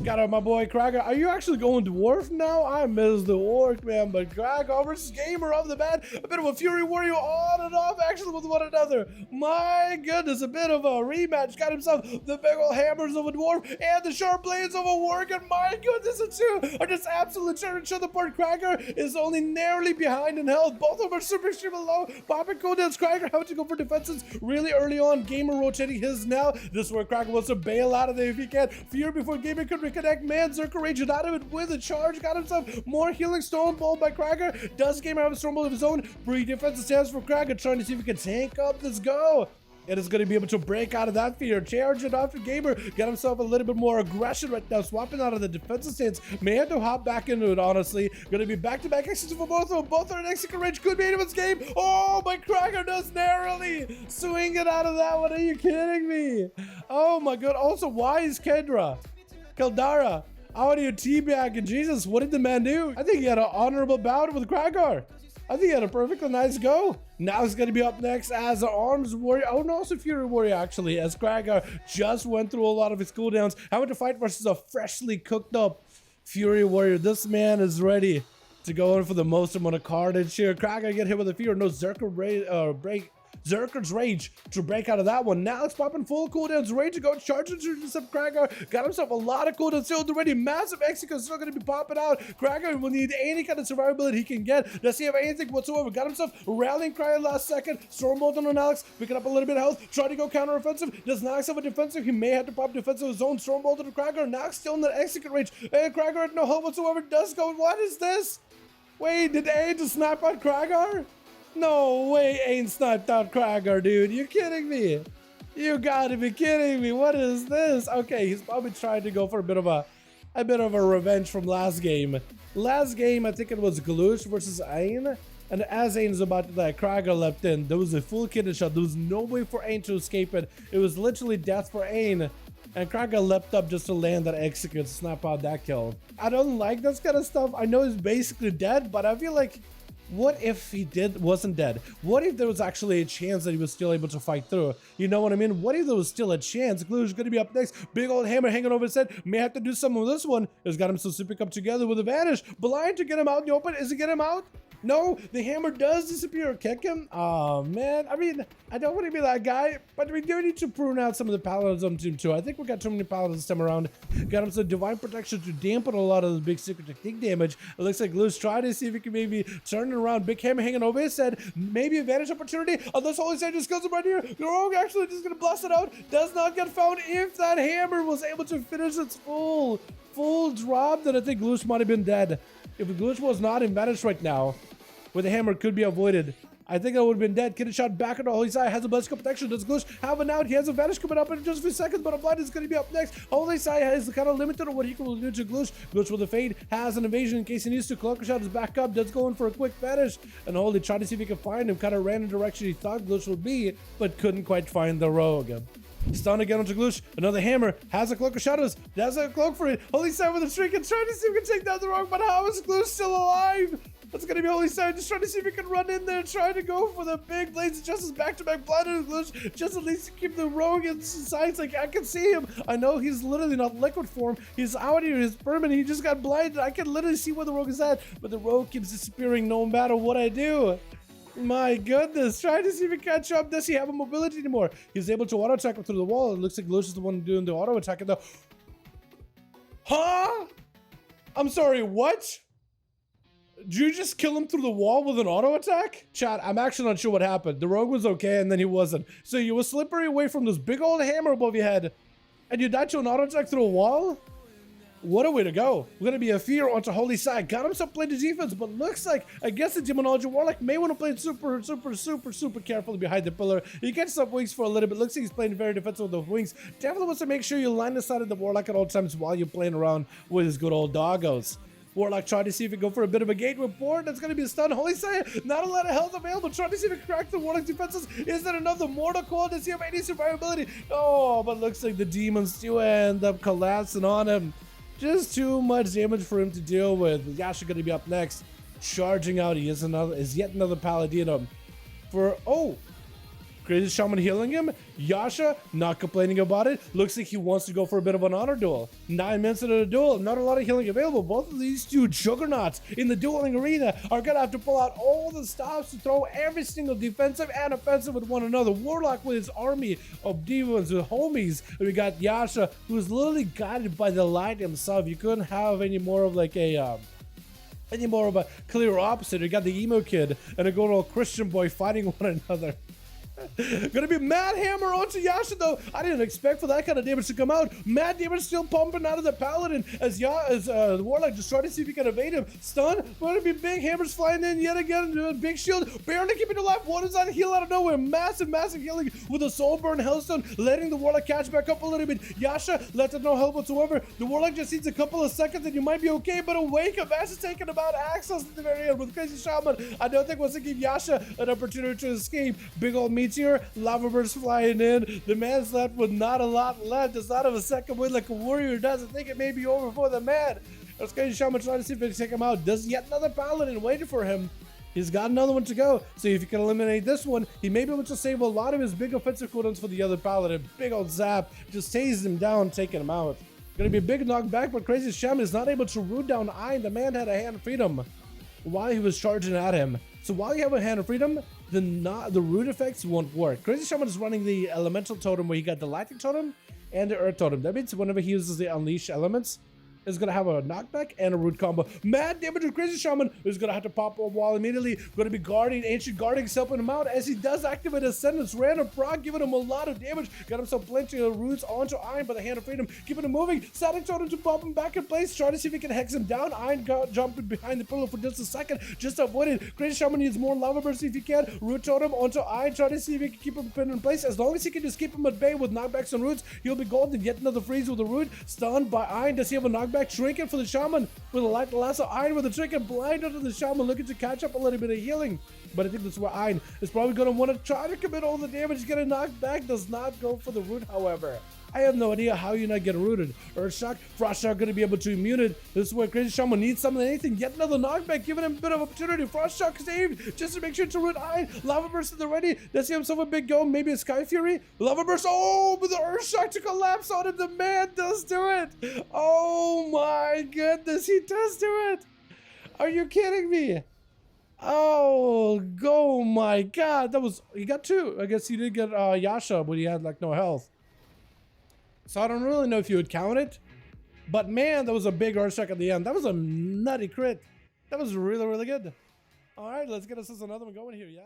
Got out my boy Krager. Are you actually going dwarf now? I miss the orc, man. But Krager versus Gamer off the bat. A bit of a Fury Warrior on and off action with one another. My goodness, a bit of a rematch. Got himself the big old hammers of a dwarf and the sharp blades of a warg. And my goodness, the two are just absolutely tearing each other apart. Krager is only narrowly behind in health. Both of them are super extremely low. Popping cooldowns. Krager having to go for defenses really early on. Gamer rotating his now. This is where Krager wants to bail out of there if he can. Fear before Gamer could reconnect. Man, Zerker raged out of it with a charge. Got himself more healing. Storm Ball by Krager. Does Gamer have a Storm Ball of his own? Free defensive stance for Krager, trying to see if he can tank up this go. It is going to be able to break out of that fear. Charge it off to Gamer. Got himself a little bit more aggression right now. Swapping out of the defensive stance. May have to hop back into it, honestly. Going to be back-to-back exits for both of them. Both are in execute range. Could be anyone's game. Oh, but Krager does narrowly swing it out of that one. Are you kidding me? Oh, my God. Also, why is Keldara out of your teabag? And Jesus, what did the man do? I think he had an honorable bout with Krager. I think he had a perfectly nice go. Now he's going to be up next as an Arms Warrior. Oh, no, it's a Fury Warrior, actually, as Krager just went through a lot of his cooldowns. Having to fight versus a freshly cooked up Fury Warrior. This man is ready to go in for the most amount of carnage here. Krager get hit with a fear. No Zerker's Rage to break out of that one. Now it's popping full cooldowns. Rage to go charging to intercept Krager. Got himself a lot of cooldowns still already. Massive Executor still going to be popping out. Krager will need any kind of survivability he can get. Does he have anything whatsoever? Got himself rallying cry last second. Stormbolt on Alex, picking up a little bit of health. Trying to go counter offensive. Does Nox have a defensive? He may have to pop defensive of his own. Stormbolt on Krager. Nox still in that Execute range. And Krager had no health whatsoever. Does go. What is this? Wait, did A just snap on Krager? No way ain't sniped out Krager, dude. You kidding me? You gotta be kidding me. What is this? Okay, he's probably trying to go for a bit of a revenge from last game. Last game, I think it was Glush versus Ain. And as Ain was about to die, Krager leapt in. There was a full kidney shot. There was no way for Ain to escape it. It was literally death for Ain. And Krager leapt up just to land that execute, snap out that kill. I don't like this kind of stuff. I know he's basically dead, but I feel like, what if he wasn't dead? What if there was actually a chance that he was still able to fight through? You know what I mean? What if there was still a chance? Glue's going to be up next. Big old hammer hanging over his head. May have to do some of this one. He's got him so super up together with a vanish. Blind to get him out in the open. Is it get him out? No, the hammer does disappear. Kick him. Oh, man. I mean, I don't want to be that guy, but we do need to prune out some of the paladins on team 2. I think we got too many paladins this time around. Got him some divine protection to dampen a lot of the big secret technique damage. It looks like Glue's trying to see if he can maybe turn it around. Big hammer hanging over his head. Maybe a vanish opportunity. Unless Holy Sage just kills him right here. The rogue actually just going to blast it out. Does not get found. If that hammer was able to finish its full drop, then I think Glue's might have been dead. If Glue's was not in vanish right now, where the hammer could be avoided, I think I would have been dead. Kid shot back at the Holy Sai. Has a Blessed protection. Does Glush have an out? He has a vanish coming up in just a few seconds, but a blind is going to be up next. Holy Sai is kind of limited on what he can do to Glush. Glush with a fade has an evasion in case he needs to. Cloaker shot is back up. Does go in for a quick vanish. And Holy tried to see if he could find him. Kind of ran in the direction he thought Glush would be, but couldn't quite find the rogue. Stun again onto Glush. Another hammer. Has a Cloak of Shadows. Has a cloak for it. Holy Sai with a streak and trying to see if he can take down the rogue, but how is Glush still alive? That's going to be Holy Sai just trying to see if he can run in there, trying to go for the big Blades of Justice back-to-back blinded Glush, just at least keep the rogue in sight. Like, I can see him. I know he's literally not liquid form. He's out here. He's permanent. He just got blinded. I can literally see where the rogue is at, but the rogue keeps disappearing no matter what I do. My goodness, trying to see if he can catch up. Does he have a mobility anymore? He's able to auto attack him through the wall. It looks like Glush is the one doing the auto attack. Huh? I'm sorry, what? Did you just kill him through the wall with an auto attack? Chat, I'm actually not sure what happened. The rogue was okay and then he wasn't. So you were slippery away from this big old hammer above your head and you died to an auto attack through a wall? What a way to go. We're going to be a fear onto Holy Sai. Got himself playing the defense, but looks like, I guess the Demonology Warlock may want to play it super carefully behind the pillar. He gets up wings for a little bit. Looks like he's playing very defensive with the wings. Definitely wants to make sure you line the side of the Warlock at all times while you're playing around with his good old doggos. Warlock trying to see if he can go for a bit of a gate report. That's going to be a stun. Holy Sai, not a lot of health available. Trying to see if he can crack the Warlock defenses. Is there another Mortal Coil? Does he have any survivability? Oh, but looks like the demons do end up collapsing on him. Just too much damage for him to deal with. Yasha going to be up next. Charging out. He is yet another Paladin. Crazy Shaman healing him. Yasha not complaining about it. Looks like he wants to go for a bit of an honor duel. 9 minutes into the duel, not a lot of healing available. Both of these two juggernauts in the dueling arena are gonna have to pull out all the stops to throw every single defensive and offensive with one another. Warlock with his army of demons with homies. And we got Yasha, who's literally guided by the light himself. You couldn't have any more of like a clear opposite. You got the emo kid and a good old Christian boy fighting one another. Gonna be Mad Hammer onto Yasha though. I didn't expect for that kind of damage to come out. Mad damage still pumping out of the Paladin as the Warlock just trying to see if he can evade him. Stun. Gonna be big hammers flying in yet again. Big shield barely keeping it alive. What is that heal out of nowhere? Massive healing with a soul burn hellstone, letting the Warlock catch back up a little bit. Yasha left it no help whatsoever. The Warlock just needs a couple of seconds and you might be okay, but a wake up Ash is taking about access at the very end with Crazy Shaman. I don't think wants to give Yasha an opportunity to escape. Big old meteor, lava burst flying in. The man's left with not a lot left. Does not have a second win like a warrior does. I think it may be over for the man. Let's Crazy Shaman trying to see if he can take him out. Does yet another Paladin waiting for him. He's got another one to go. So if he can eliminate this one, he may be able to save a lot of his big offensive cooldowns for the other Paladin. Big old zap. Just tased him down, taking him out. Gonna be a big knockback, but Crazy Shaman is not able to root down Ein. The man had a hand of freedom while he was charging at him. So while you have a hand of freedom, the root effects won't work. Crazy Shaman is running the elemental totem where he got the lightning totem and the earth totem. That means whenever he uses the unleash elements, is gonna have a knockback and a root combo. Mad damage with Crazy Shaman is gonna have to pop a wall immediately. Gonna be guarding, ancient guarding, helping him out as he does activate Ascendance. Random proc giving him a lot of damage. Got himself plenty of roots onto Ein by the hand of freedom, keeping him moving. Static totem to pop him back in place. Try to see if he can hex him down. Ein got jumping behind the pillar for just a second, just avoided. Crazy Shaman needs more lava burst if he can. Root totem onto Ein. Try to see if he can keep him pinned in place. As long as he can just keep him at bay with knockbacks and roots, he'll be golden. Yet another freeze with a root. Stunned by Ein. Does he have a knockback? Shrinking for the Shaman with a light lasso. Ein with a trick and blind onto the Shaman, looking to catch up a little bit of healing. But I think that's where Ein is probably going to want to try to commit all the damage. Get a knockback. Does not go for the root, however. I have no idea how you're not getting rooted. Earthshock, Frostshock going to be able to immune it. This is where Crazy Shaman needs something, anything. Yet another knockback, giving him a bit of opportunity. Frostshock saved just to make sure to root Ein. Lava Burst is ready. Does he have himself a big go? Maybe a Sky Fury? Lava Burst. Oh, but the Earthshock to collapse on him. The man does do it. Oh my goodness, he does do it. Are you kidding me? Oh my god. That was, he got two. I guess he did get Yasha, but he had like no health. So I don't really know if you would count it, but man, that was a big Earthshock at the end. That was a nutty crit. That was really, really good. All right, let's get us another one going here, yeah?